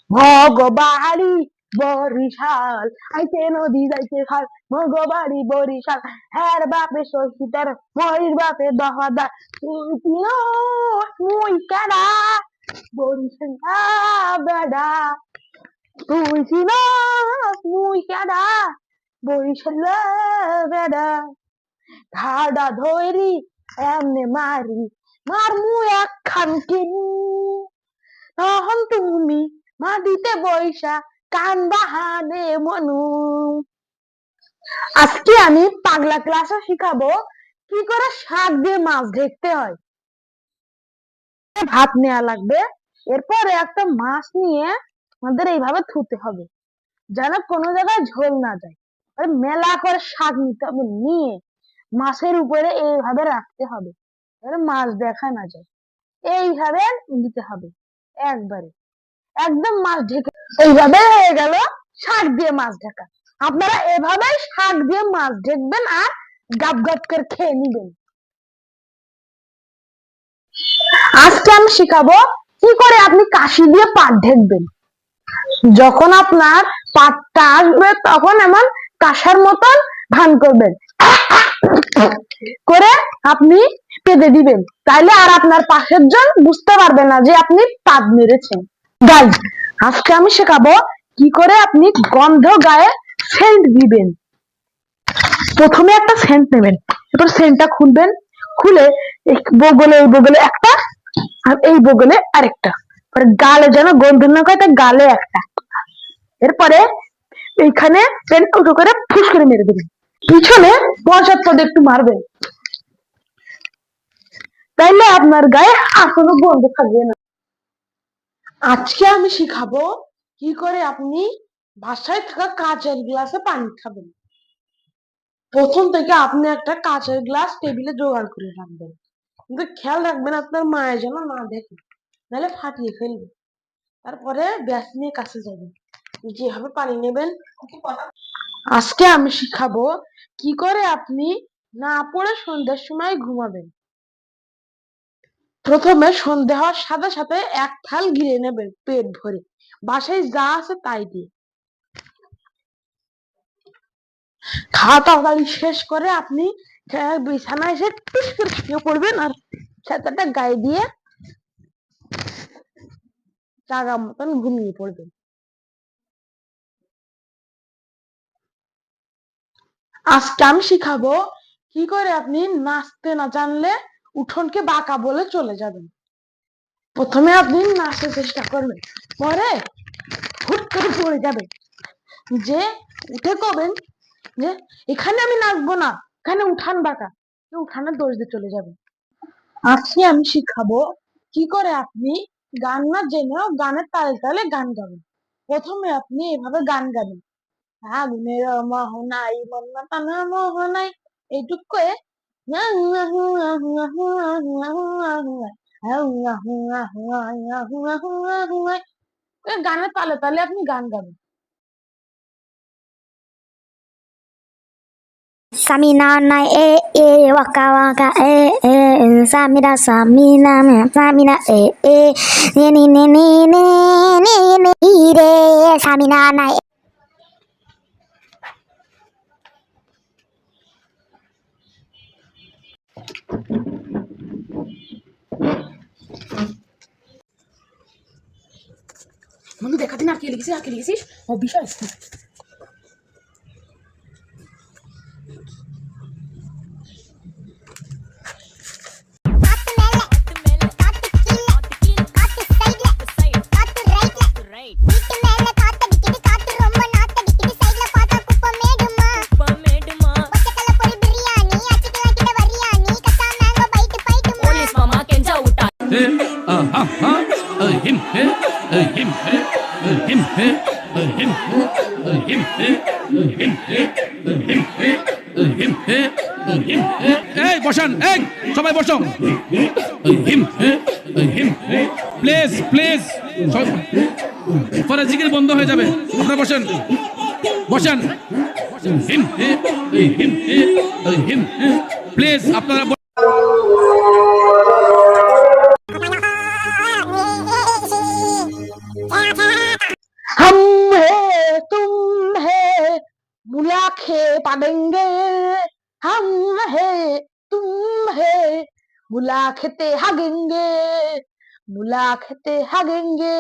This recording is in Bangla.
মগবাড়ি বরিশাল আইতে নদী যাইতে খাল, মগবাড়ি বরিশাল, হ্যার বাপে শশীদার, মরির বাপে দহদার, তুই চিনো মুই কারা, বরিশাল বেড়া, তুই চিনো মুই কারা, বরিশাল বেড়া, ঘাড়া ধরি এমনে মারি, মারমু একখান কিনি, তখন তুমি মাটিতে বইসা কান বাহানে মনু। আজকে আমি পাগলা ক্লাসে শিখাবো কি করে শাক দিয়ে মাছ ঢেকতে হয়। ভাত নেওয়া লাগবে, এরপরে একটা মাছ নিয়ে আমাদের এইভাবে থুতে হবে যেন কোনো জায়গায় ঝোল না যায়। আর মেলা করে শাক নিতে হবে, নিয়ে মাছের উপরে এইভাবে রাখতে হবে, মাছ দেখা না যায়, এইভাবে দিতে হবে একবারে, একদম মাছ ঢেকে। এইভাবে হয়ে গেল শাক দিয়ে মাছ ঢাকা। আপনারা এভাবে শাক দিয়ে মাছ ঢেকবেন আর গাব গাব করে খেয়ে নিবেন। আজকে আমি শিখাবো কি করে আপনি কাশি দিয়ে পাট ঢেকবেন। যখন আপনার পাটটা আসবে তখন এমন কাঁসার মতন ভান করবেন, করে আপনি পেতে দিবেন, তাইলে আর আপনার পাশের জন বুঝতে পারবে না যে আপনি পাদ মেরেছেন। গাইজ, আজকে আমি শেখাবো কি করে আপনি গন্ধ গায়ে সেন্ট দিবেন। প্রথমে একটা সেন্ট নেবেন, এরপর সেন্টটা খুলবেন, খুলে এই বগলে একটা আর এই বগলে আরেকটা, গালে যেন গন্ধ না হয় তাই গালে একটা, এরপরে এইখানে সেন্ট উঁচু করে ফুস করে মেরে দেবেন, পিছনে 75 একটু মারবেন, তাইলে আপনার গায়ে আর কোনো গন্ধ থাকবে না। আজকে আমি শিখাবো কি করে আপনি বাসায় থাকা কাঁচের গ্লাসে পানি খাবেন। প্রথম থেকে আপনি একটা কাঁচের গ্লাস টেবিলে জোগাড় করে রাখবেন, কিন্তু খেয়াল রাখবেন আপনার মায়ের যেন না দেখে, নাহলে ফাটিয়ে ফেলবে। তারপরে গ্যাস নিয়ে কাছে যাবেন, যেভাবে পানি নেবেন। আজকে আমি শিখাবো কি করে আপনি না পড়ে সন্ধ্যার সময় ঘুমাবেন। প্রথমে সন্ধ্যা হওয়ার সাথে সাথে এক থাল গিলে নেবেন পেট ভরে, বাসায় যা আছে তাই দিয়ে। খাওয়া তাড়াতাড়ি শেষ করে আপনি বিছানায় এসে টুস করে শুয়ে পড়বেন আর ছাতাটা গায়ে দিয়ে জাগা মতন ঘুমিয়ে পড়বেন। আজকে আমি শিখাবো কি করে আপনি নাচতে না জানলে উঠোনকে বাঁকা বলে চলে যাবেন। প্রথমে আপনি নাচতে চেষ্টা করবেন, পরে হুট করে পড়ে যাবেন, যে উঠে কবেন যে এখানে আমি নাচবো না, এখানে উঠান বাঁকা, উঠানের দোষ দিয়ে চলে যাবেন। আজকে আমি শিখাবো কি করে আপনি গান না জেনেও গানের তালে তালে গান গাবেন। প্রথমে আপনি এভাবে গান গাবেন, আগুনের মোহনাই বন্যা টানা মোহনাই, এইটুক করে গানের তালে তালে আপনি গান গাবেন। Samina na waka waka samina samina samina ni ni ni ni ni ni ni re samina na বন্ধু দেখা দিন আর কি লিখেছিস ও বিষয় বসান, সবাই বসো, প্লিজ প্লিজ, পরে জিকির বন্ধ হয়ে যাবে, আপনারা বসেন বসেন, প্লিজ আপনারা मुला खे पाडेंगे हम है तुम है मुला खेते हागेंगे मुला खेते हागेंगे